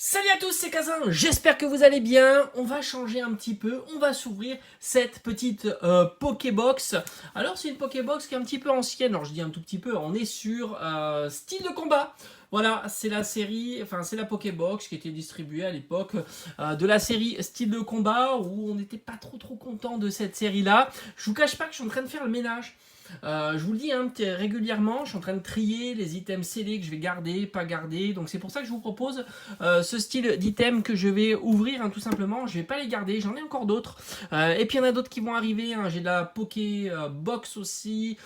Salut à tous, c'est Kazin, j'espère que vous allez bien. On va changer un petit peu, on va s'ouvrir cette petite Pokébox. Alors c'est une Pokébox qui est un petit peu ancienne, alors je dis un tout petit peu, on est sur Style de combat. Voilà, c'est la série, enfin c'est la Pokébox qui était distribuée à l'époque de la série Style de combat où on n'était pas trop content de cette série là. Je vous cache pas que je suis en train de faire le ménage. Je vous le dis régulièrement, je suis en train de trier les items scellés que je vais garder, pas garder. Donc c'est pour ça que je vous propose ce style d'item que je vais ouvrir tout simplement. Je vais pas les garder, j'en ai encore d'autres. Et puis il y en a d'autres qui vont arriver. J'ai de la Pokébox aussi,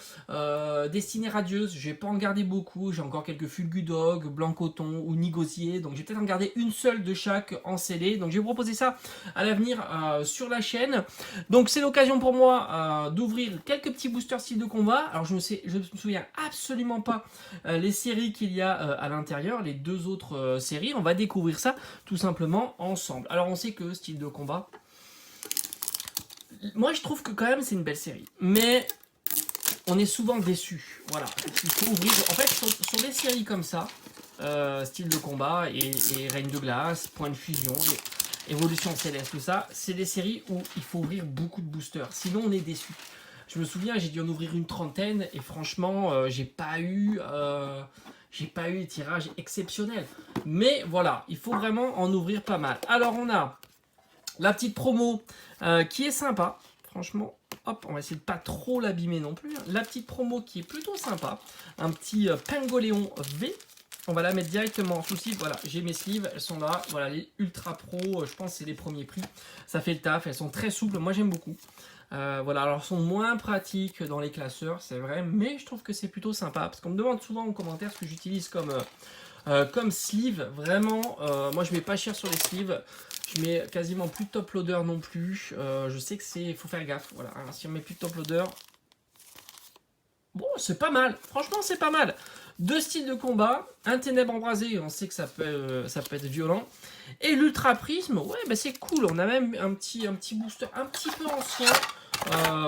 destinée radieuse. Je vais pas en garder beaucoup. J'ai encore quelques Fulgudog, Blancoton ou Nigosier. Donc je vais peut-être en garder une seule de chaque en scellé. Donc je vais vous proposer ça à l'avenir sur la chaîne. Donc c'est l'occasion pour moi d'ouvrir quelques petits boosters style de combat. Alors je me souviens absolument pas les séries qu'il y a à l'intérieur, les deux autres séries. On va découvrir ça tout simplement ensemble. Alors on sait que style de combat, moi je trouve que quand même c'est une belle série, mais on est souvent déçu. Voilà, il faut ouvrir. En fait, sur des séries comme ça, style de combat et règne de glace, point de fusion, évolution céleste, tout ça, c'est des séries où il faut ouvrir beaucoup de boosters. Sinon, on est déçu. Je me souviens, j'ai dû en ouvrir une trentaine et franchement, j'ai pas eu des tirages exceptionnels. Mais voilà, il faut vraiment en ouvrir pas mal. Alors, on a la petite promo qui est sympa. Franchement, hop, on va essayer de pas trop l'abîmer non plus. La petite promo qui est plutôt sympa. Un petit Pingoléon V. On va la mettre directement sous sleeve. Voilà, j'ai mes sleeves, elles sont là. Voilà, les Ultra Pro, je pense que c'est les premiers prix. Ça fait le taf, elles sont très souples. Moi, j'aime beaucoup. Voilà, alors elles sont moins pratiques dans les classeurs, c'est vrai, mais je trouve que c'est plutôt sympa. Parce qu'on me demande souvent en commentaire ce que j'utilise comme sleeve. Vraiment, moi je mets pas cher sur les sleeves. Je mets quasiment plus de top loader non plus. Je sais que c'est, faut faire gaffe. Voilà, si on met plus de top loader, bon, c'est pas mal. Franchement, c'est pas mal. Deux styles de combat, un ténèbre embrasé, on sait que ça peut être violent. Et l'ultra prisme, ouais, bah c'est cool. On a même un petit booster un petit peu ancien.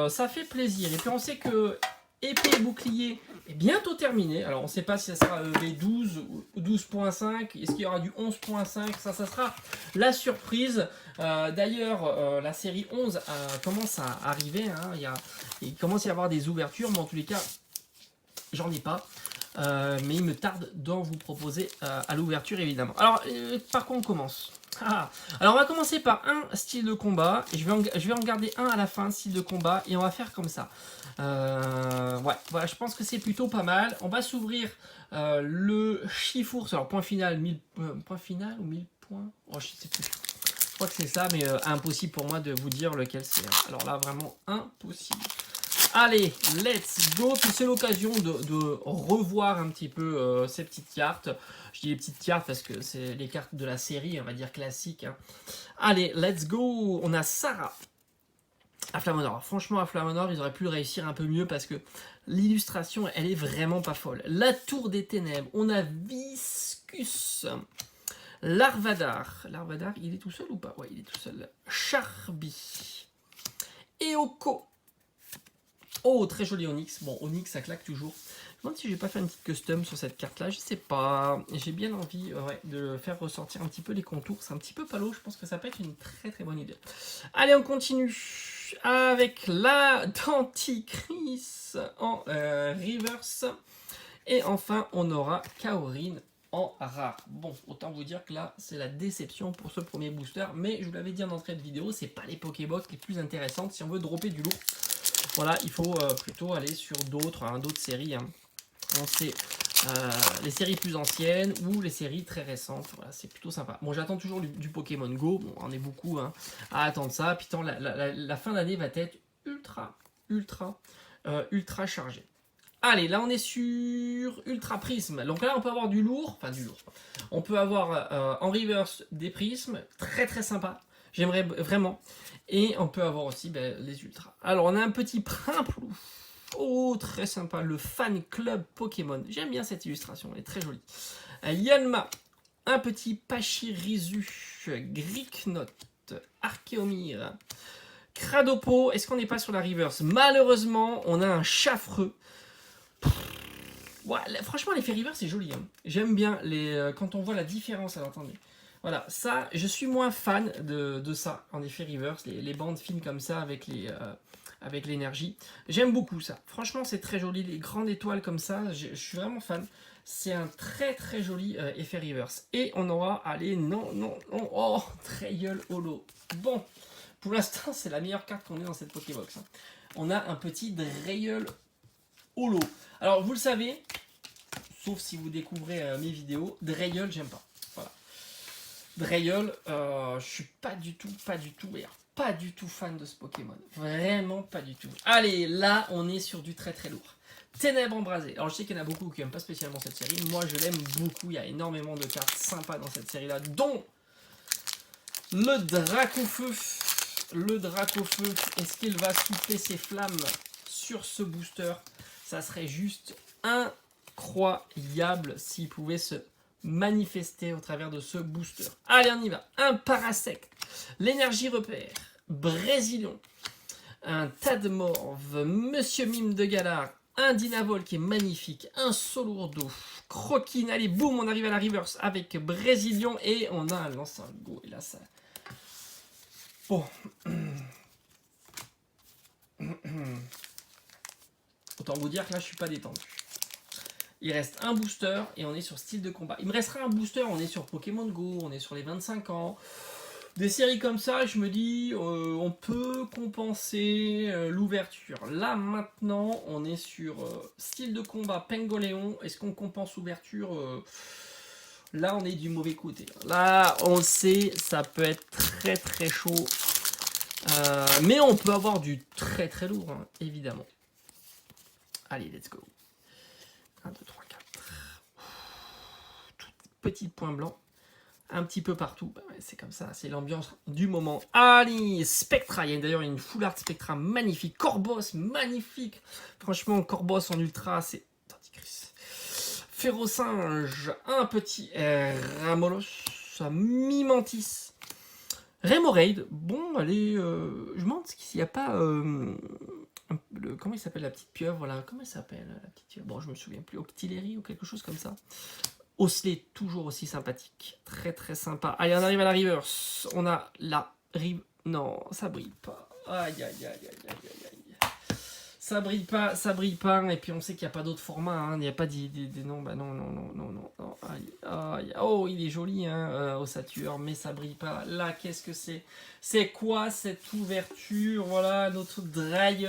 Ça fait plaisir. Et puis on sait que épée et bouclier est bientôt terminé. Alors on ne sait pas si ça sera les 12 ou 12.5. Est-ce qu'il y aura du 11.5? Ça sera la surprise. D'ailleurs, la série 11 commence à arriver. Il commence à y avoir des ouvertures, mais en tous les cas, j'en ai pas. Mais il me tarde d'en vous proposer à l'ouverture évidemment. Alors par quoi on commence? Alors on va commencer par un style de combat et je vais en garder un à la fin, style de combat, et on va faire comme ça. Ouais, voilà, je pense que c'est plutôt pas mal. On va s'ouvrir le Chifours. Alors point final, 1000 point final ou 1000 points. Oh, je sais plus. Je crois que c'est ça, mais impossible pour moi de vous dire lequel c'est. Alors là, vraiment impossible. Allez, let's go. Puis c'est l'occasion de revoir un petit peu ces petites cartes. Je dis les petites cartes parce que c'est les cartes de la série, on va dire classique. Allez, let's go. On a Sarah. À Flamonor. Franchement, à Flamonor, ils auraient pu le réussir un peu mieux parce que l'illustration, elle est vraiment pas folle. La Tour des Ténèbres. On a Viscus. Larvadar. Larvadar, il est tout seul ou pas? Ouais, il est tout seul. Charby. Eoko. Oh, très joli Onyx. Bon, Onyx, ça claque toujours. Je me demande si je vais pas faire une petite custom sur cette carte-là. Je sais pas. J'ai bien envie de faire ressortir un petit peu les contours. C'est un petit peu palo. Je pense que ça peut être une très bonne idée. Allez, on continue avec la Denticris en reverse. Et enfin, on aura Kaorin en rare. Bon, autant vous dire que là, c'est la déception pour ce premier booster. Mais je vous l'avais dit en entrée de vidéo, c'est pas les Pokébox les plus intéressantes si on veut dropper du lourd. Voilà, il faut plutôt aller sur d'autres séries. On sait les séries plus anciennes ou les séries très récentes. Voilà, c'est plutôt sympa. Bon, j'attends toujours du Pokémon Go. Bon, on est beaucoup à attendre ça. Puis la fin d'année va être ultra chargée. Allez, là on est sur Ultra Prisme. Donc là on peut avoir du lourd, enfin du lourd. On peut avoir en reverse des prismes, très sympa. J'aimerais vraiment. Et on peut avoir aussi les ultras. Alors on a un petit Prinplou. Oh, très sympa. Le fan club Pokémon. J'aime bien cette illustration, elle est très jolie. Yanma. Un petit Pachirisu. Gricknot. Archeomir. Cradopo. Est-ce qu'on n'est pas sur la reverse? Malheureusement, on a un Chaffreux. Ouais, franchement, l'effet reverse, c'est joli. J'aime bien quand on voit la différence. Alors attendez. Voilà, ça, je suis moins fan de ça, en effet reverse, les bandes fines comme ça avec l'énergie. J'aime beaucoup ça. Franchement, c'est très joli, les grandes étoiles comme ça, je suis vraiment fan. C'est un très très joli effet reverse. Et on aura, allez, non, oh, Trail Holo. Bon, pour l'instant, c'est la meilleure carte qu'on ait dans cette Pokébox. Hein. On a un petit Drail Holo. Alors, vous le savez, sauf si vous découvrez mes vidéos, Drail, j'aime pas. Voilà. Drail, je suis pas du tout, pas du tout fan de ce Pokémon. Vraiment pas du tout. Allez, là, on est sur du très très lourd. Ténèbres embrasées. Alors je sais qu'il y en a beaucoup qui n'aiment pas spécialement cette série. Moi je l'aime beaucoup. Il y a énormément de cartes sympas dans cette série là. Dont le Dracofeu. Le Dracofeu. Est-ce qu'il va souffler ses flammes sur ce booster? Ça serait juste incroyable s'il pouvait se manifester au travers de ce booster. Allez on y va. Un Parasect. L'énergie repère. Brésilien. Un Tadmorve. Monsieur Mime de Galar. Un Dynavol qui est magnifique, un Solourdo, Croquine, allez boum, on arrive à la reverse avec Brésilien et on a un Lancingo. Et là ça... Bon. Autant vous dire que là je suis pas détendu. Il reste un booster et on est sur style de combat. Il me restera un booster, on est sur Pokémon Go, on est sur les 25 ans. Des séries comme ça, je me dis, on peut compenser l'ouverture. Là, maintenant, on est sur style de combat Pengoléon. Est-ce qu'on compense l'ouverture Là, on est du mauvais côté. Là, on sait, ça peut être très très chaud. Mais on peut avoir du très très lourd, hein, évidemment. Allez, let's go. 1, 2, 3, 4. Tout petit point blanc. Un petit peu partout, bah ouais, c'est comme ça, c'est l'ambiance du moment. Allez, Spectra, il y a d'ailleurs une full art Spectra magnifique, Corboss magnifique, franchement Corboss en ultra, c'est Férocinge, un petit Ramolos, un Mimantis, Remoraid, bon allez, je me demande s'il n'y a pas, comment il s'appelle la petite pieuvre, là, comment elle s'appelle la petite pieuvre, bon je me souviens plus, Octillery ou quelque chose comme ça. Osselet, toujours aussi sympathique. Très très sympa. Allez, on arrive à la reverse. On a la rive. Non, ça brille pas. Aïe, aïe, aïe, aïe, aïe, aïe. Ça brille pas, ça brille pas. Et puis on sait qu'il n'y a pas d'autres formats. Hein. Il n'y a pas des noms. Bah non, non, non, non, non. Non. Aïe, aïe. Oh, il est joli, hein, Ossature, mais ça brille pas. Là, qu'est-ce que c'est? C'est quoi cette ouverture? Voilà, notre Drail,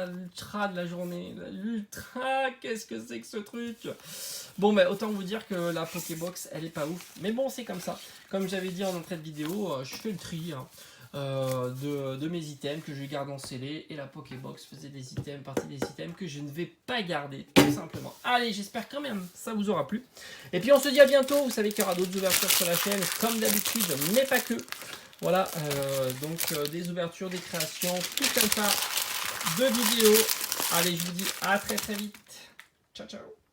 l'ultra de la journée. L'ultra, qu'est-ce que c'est que ce truc? Bon, bah, autant vous dire que la Pokébox, elle est pas ouf. Mais bon, c'est comme ça. Comme j'avais dit en entrée de vidéo, je fais le tri hein, de mes items que je garde en scellé. Et la Pokébox faisait des items, partie des items que je ne vais pas garder, tout simplement. Allez, j'espère quand même ça vous aura plu. Et puis on se dit à bientôt. Vous savez qu'il y aura d'autres ouvertures sur la chaîne, comme d'habitude, mais pas que. Voilà, donc des ouvertures, des créations, tout un tas de vidéos. Allez, je vous dis à très très vite. Ciao, ciao.